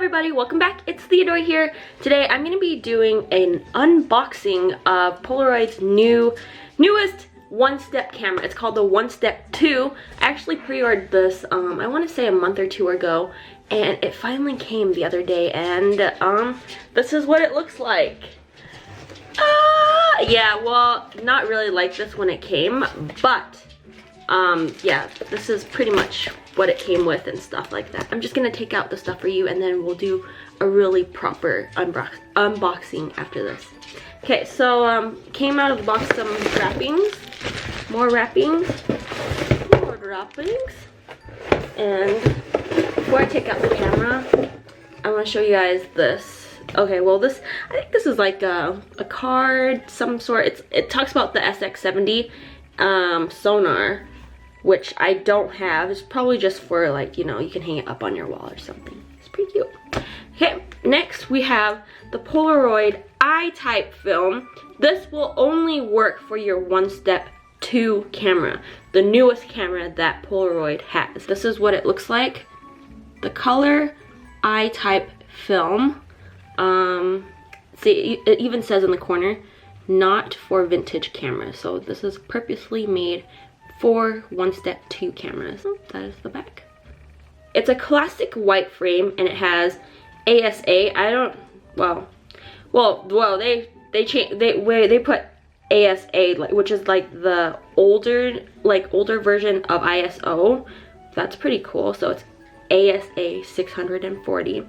everybody, welcome back. It's Theodore here. Today I'm going to be doing an unboxing of Polaroid's newest OneStep camera. It's called the OneStep 2. I actually pre-ordered this, I want to say a month or two ago, and it finally came the other day, and this is what it looks like. Yeah, well, not really like this when it came, but yeah, this is pretty much what it came with and stuff like that. I'm just gonna take out the stuff for you and then we'll do a really proper unboxing after this. Okay, so came out of the box some wrappings, more wrappings, and before I take out the camera, I want to show you guys this. Okay, well I think this is like a card, some sort. It talks about the SX70 sonar, which I don't have. It's probably just for, like, you know, you can hang it up on your wall or something. It's pretty cute. Okay, next we have the Polaroid I-type film. This will only work for your OneStep 2 camera, the newest camera that Polaroid has. This is what it looks like. The color I-type film. See, it even says in the corner, not for vintage cameras. So this is purposely made for OneStep 2 cameras. Oh, that is the back. It's a classic white frame and it has ASA. They put ASA, like, which is like the older version of ISO. That's pretty cool. So it's ASA 640.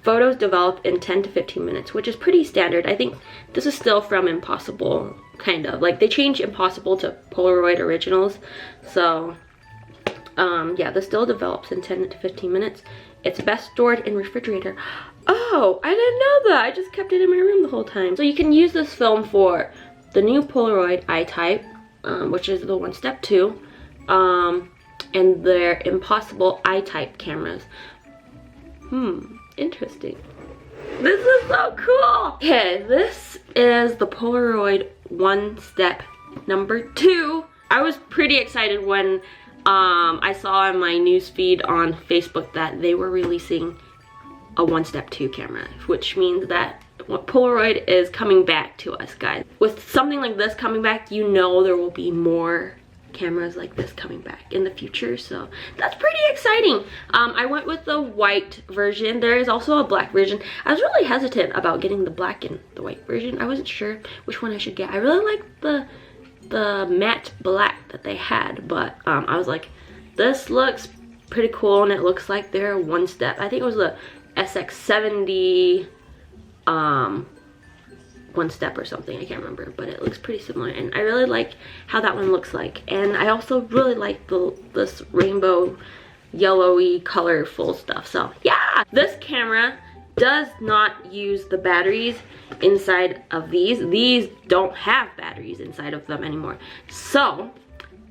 Photos develop in 10 to 15 minutes, which is pretty standard. I think this is still from Impossible, kind of. Like, they changed Impossible to Polaroid Originals. So, yeah, this still develops in 10 to 15 minutes. It's best stored in refrigerator. Oh, I didn't know that. I just kept it in my room the whole time. So you can use this film for the new Polaroid I-type, which is the OneStep 2, and their Impossible I-type cameras. Interesting. This is so cool. Okay, this is the Polaroid OneStep number 2. I was pretty excited when I saw on my newsfeed on Facebook that they were releasing a OneStep 2 camera, which means that Polaroid is coming back to us, guys. With something like this coming back, you know there will be more cameras like this coming back in the future, so that's pretty exciting. I went with the white version. There is also a black version. I was really hesitant about getting the black and the white version. I wasn't sure which one I should get. I really liked the matte black that they had, but I was like, this looks pretty cool and it looks like their OneStep. I think it was the SX70 OneStep or something, I can't remember, but it looks pretty similar, and I really like how that one looks like. And I also really like this rainbow yellowy colorful stuff. So yeah, this camera does not use the batteries inside of these don't have batteries inside of them anymore, so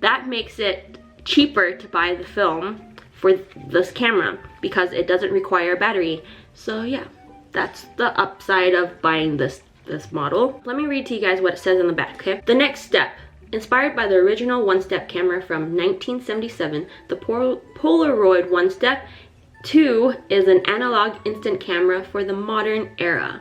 that makes it cheaper to buy the film for this camera because it doesn't require a battery. So yeah, that's the upside of buying this model. Let me read to you guys what it says in the back, okay? The next step. Inspired by the original OneStep camera from 1977, the Polaroid OneStep 2 is an analog instant camera for the modern era.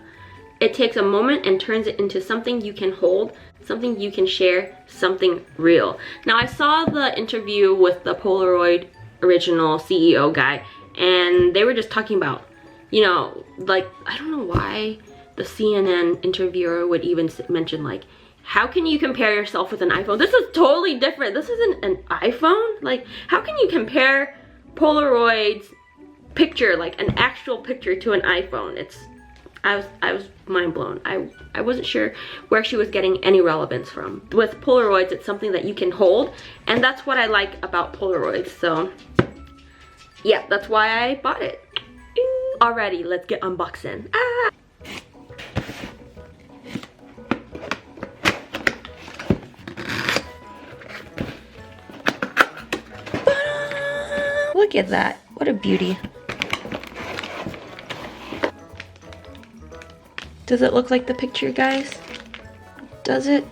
It takes a moment and turns it into something you can hold, something you can share, something real. Now, I saw the interview with the Polaroid original CEO guy, and they were just talking about, you know, like, I don't know why the CNN interviewer would even mention, like, how can you compare yourself with an iPhone? This is totally different. This isn't an iPhone. Like, how can you compare Polaroid's picture, like an actual picture, to an iPhone? I was mind blown. I wasn't sure where she was getting any relevance from. With Polaroids, it's something that you can hold, and that's what I like about Polaroids. So yeah, that's why I bought it. Alrighty, let's get unboxing. Look at that. What a beauty. Does it look like the picture, guys? Does it?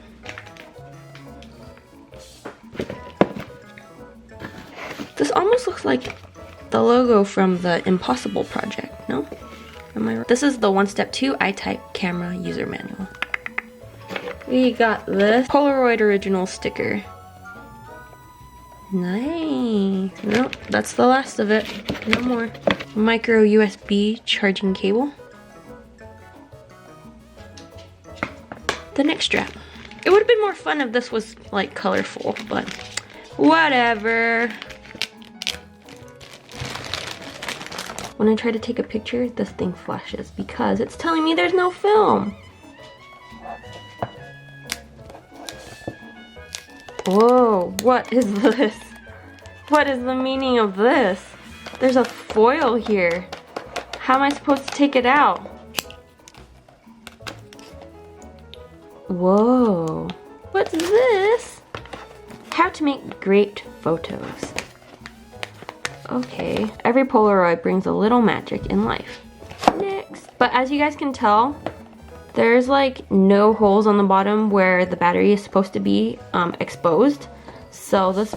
This almost looks like the logo from the Impossible project, no? Am I right? This is the OneStep 2 iType camera user manual. We got this Polaroid original sticker. Nice. Nope, that's the last of it. No more. Micro USB charging cable. The neck strap. It would have been more fun if this was like colorful, but whatever. When I try to take a picture, this thing flashes because it's telling me there's no film. Whoa, what is this? What is the meaning of this? There's a foil here. How am I supposed to take it out? Whoa, what's this? How to make great photos. Okay, every Polaroid brings a little magic in life. Next. But as you guys can tell, there's like no holes on the bottom where the battery is supposed to be exposed. So this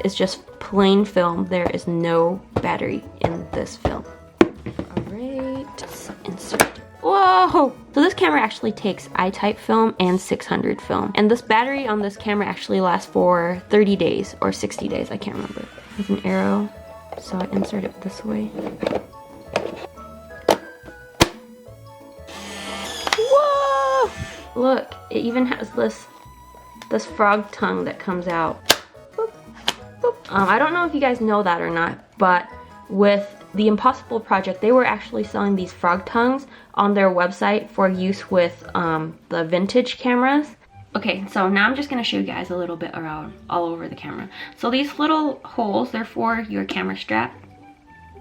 is just plain film. There is no battery in this film. Alright, let's insert. Whoa! So this camera actually takes iType film and 600 film. And this battery on this camera actually lasts for 30 days or 60 days, I can't remember. There's an arrow, so I insert it this way. Whoa! Look, it even has this frog tongue that comes out. Boop, boop. I don't know if you guys know that or not, but with the Impossible Project, they were actually selling these frog tongues on their website for use with the vintage cameras. Okay, so now I'm just gonna show you guys a little bit around all over the camera. So these little holes, they're for your camera strap,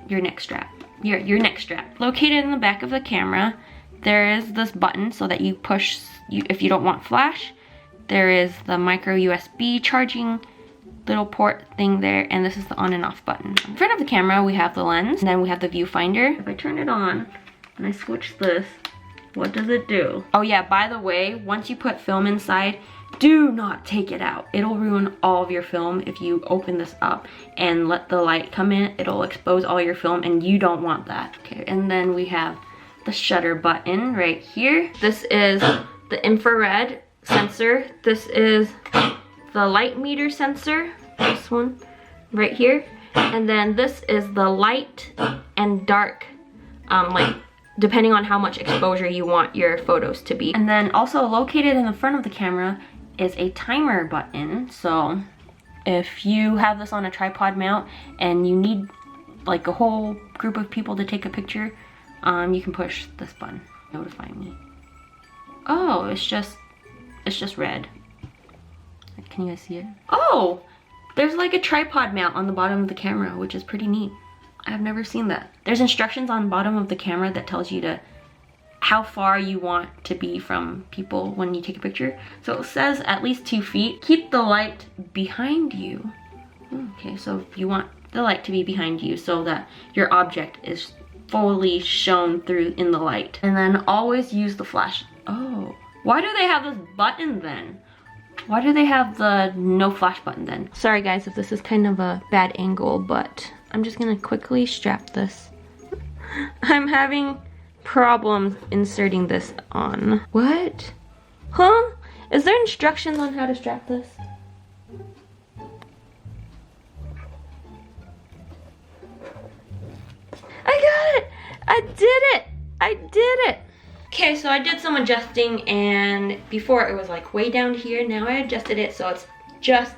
your neck strap, your neck strap. Located in the back of the camera, there is this button so that you push, if you don't want flash. There is the micro USB charging little port thing there, and this is the on and off button. In front of the camera, we have the lens, and then we have the viewfinder. If I turn it on and I switch this, what does it do? Oh yeah, by the way, once you put film inside, do not take it out. It'll ruin all of your film if you open this up and let the light come in. It'll expose all your film, and you don't want that. Okay, and then we have the shutter button right here. This is the infrared sensor. This is the light meter sensor, this one right here. And then this is the light and dark, like depending on how much exposure you want your photos to be. And then also located in the front of the camera is a timer button. So if you have this on a tripod mount and you need like a whole group of people to take a picture, you can push this button, notify me. Oh, it's just red. Can you guys see it? Oh, there's like a tripod mount on the bottom of the camera, which is pretty neat. I've never seen that. There's instructions on the bottom of the camera that tells you how far you want to be from people when you take a picture. So it says at least 2 feet. Keep the light behind you. Okay, so you want the light to be behind you so that your object is fully shown through in the light. And then always use the flash. Oh, why do they have this button then? Why do they have the no flash button then? Sorry guys if this is kind of a bad angle, but I'm just gonna quickly strap this. I'm having problems inserting this on. What? Huh? Is there instructions on how to strap this? I got it! I did it! I did it! Okay, so I did some adjusting, and before it was like way down here. Now I adjusted it so it's just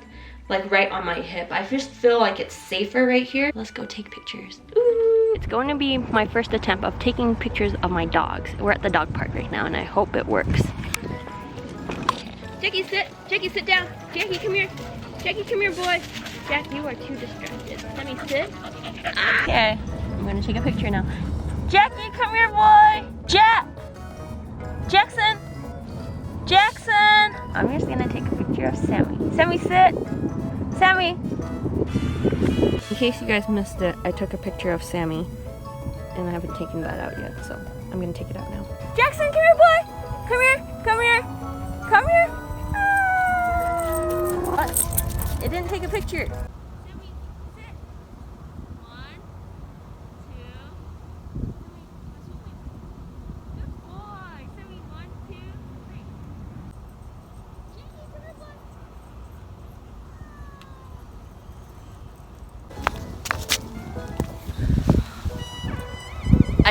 like right on my hip. I just feel like it's safer right here. Let's go take pictures. Ooh. It's going to be my first attempt of taking pictures of my dogs. We're at the dog park right now and I hope it works. Jackie, sit. Jackie, sit down. Jackie, come here. Jackie, come here, boy. Jack, you are too distracted. Let me sit. Okay, I'm gonna take a picture now. Jackie, come here, boy. Jackson! Jackson! I'm just gonna take a picture of Sammy. Sammy, sit! Sammy! In case you guys missed it, I took a picture of Sammy and I haven't taken that out yet, so I'm gonna take it out now. Jackson, come here, boy! Come here! Come here! Come here! Ah! What? It didn't take a picture. Sammy, sit! 1, 2.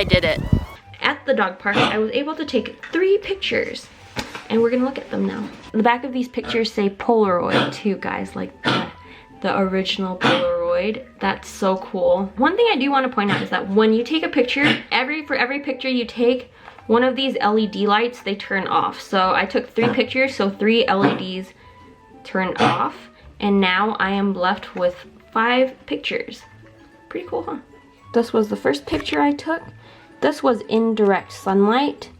I did it. At the dog park, I was able to take 3 pictures. And we're gonna look at them now. The back of these pictures say Polaroid too, guys, like the original Polaroid. That's so cool. One thing I do want to point out is that when you take a picture, for every picture you take, one of these LED lights, they turn off. So I took 3 pictures, so 3 LEDs turned off. And now I am left with 5 pictures. Pretty cool, huh? This was the first picture I took. This was in direct sunlight.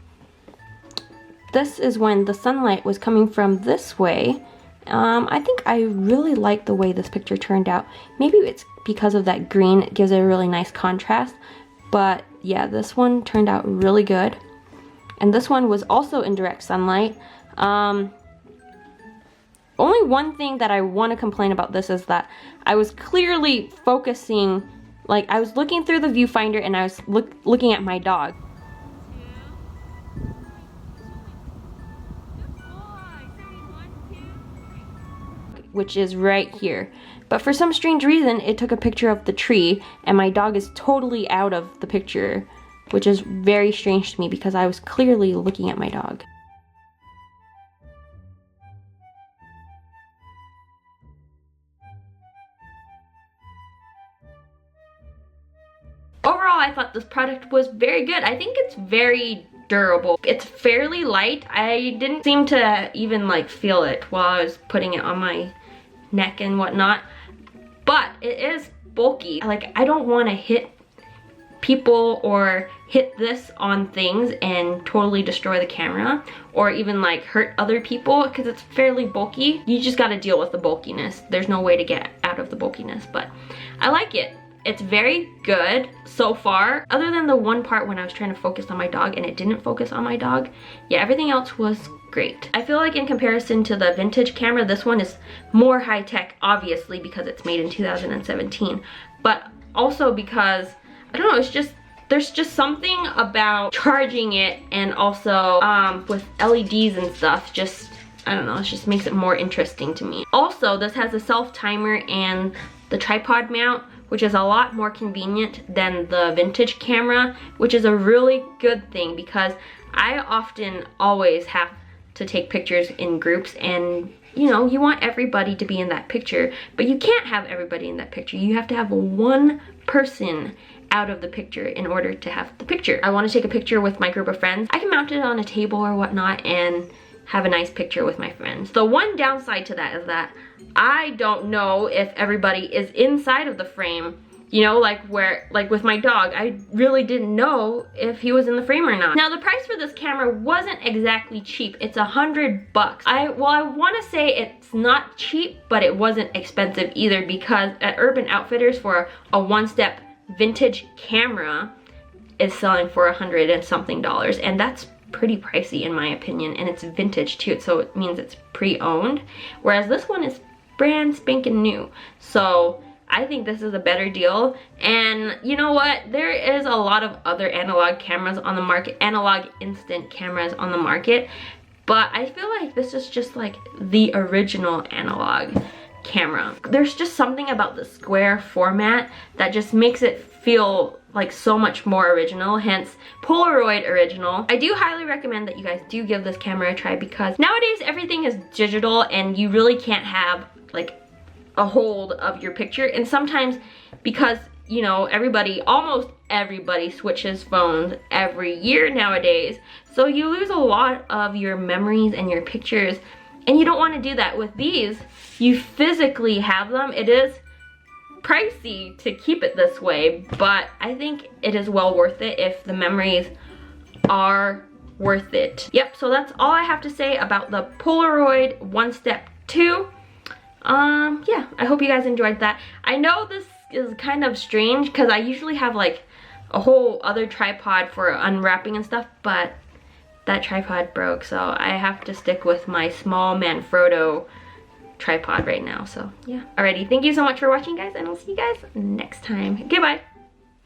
This is when the sunlight was coming from this way. I think I really like the way this picture turned out. Maybe it's because of that green, it gives it a really nice contrast. But yeah, this one turned out really good. And this one was also in direct sunlight. Only one thing that I want to complain about this is that I was clearly focusing, like I was looking through the viewfinder and I was looking at my dog. Which is right here. But for some strange reason, it took a picture of the tree and my dog is totally out of the picture, which is very strange to me because I was clearly looking at my dog. Overall, I thought this product was very good. I think it's very durable. It's fairly light. I didn't seem to even like feel it while I was putting it on my neck and whatnot, but it is bulky. Like, I don't want to hit people or hit this on things and totally destroy the camera or even like hurt other people because it's fairly bulky. You just got to deal with the bulkiness. There's no way to get out of the bulkiness, but I like it. It's very good so far, other than the one part when I was trying to focus on my dog and it didn't focus on my dog. Yeah, everything else was great. I feel like in comparison to the vintage camera, this one is more high-tech, obviously, because it's made in 2017, but also because, I don't know, it's just, there's just something about charging it and also with LEDs and stuff, just, I don't know, it just makes it more interesting to me. Also, this has a self-timer and the tripod mount, which is a lot more convenient than the vintage camera, which is a really good thing because I often always have to take pictures in groups and you know, you want everybody to be in that picture, but you can't have everybody in that picture. You have to have one person out of the picture in order to have the picture. I want to take a picture with my group of friends. I can mount it on a table or whatnot and have a nice picture with my friends. The one downside to that is that I don't know if everybody is inside of the frame. You know, like with my dog, I really didn't know if he was in the frame or not. Now the price for this camera wasn't exactly cheap. It's $100. I want to say it's not cheap, but it wasn't expensive either because at Urban Outfitters for a OneStep vintage camera is selling for $100 and something, and that's pretty pricey in my opinion, and it's vintage too, so it means it's pre-owned, whereas this one is brand spanking new. So I think this is a better deal. And you know what, there is a lot of other analog cameras on the market, analog instant cameras on the market, but I feel like this is just like the original analog camera. There's just something about the square format that just makes it feel like so much more original, hence Polaroid original. I do highly recommend that you guys do give this camera a try because nowadays everything is digital and you really can't have like a hold of your picture, and sometimes because you know almost everybody switches phones every year nowadays, so you lose a lot of your memories and your pictures, and you don't want to do that. With these, you physically have them. It is pricey to keep it this way, but I think it is well worth it if the memories are worth it. Yep, so that's all I have to say about the Polaroid OneStep 2. Yeah, I hope you guys enjoyed that. I know this is kind of strange because I usually have like a whole other tripod for unwrapping and stuff, but that tripod broke, so I have to stick with my small Manfrotto tripod right now. So yeah, alrighty, thank you so much for watching, guys, and I'll see you guys next time. Goodbye.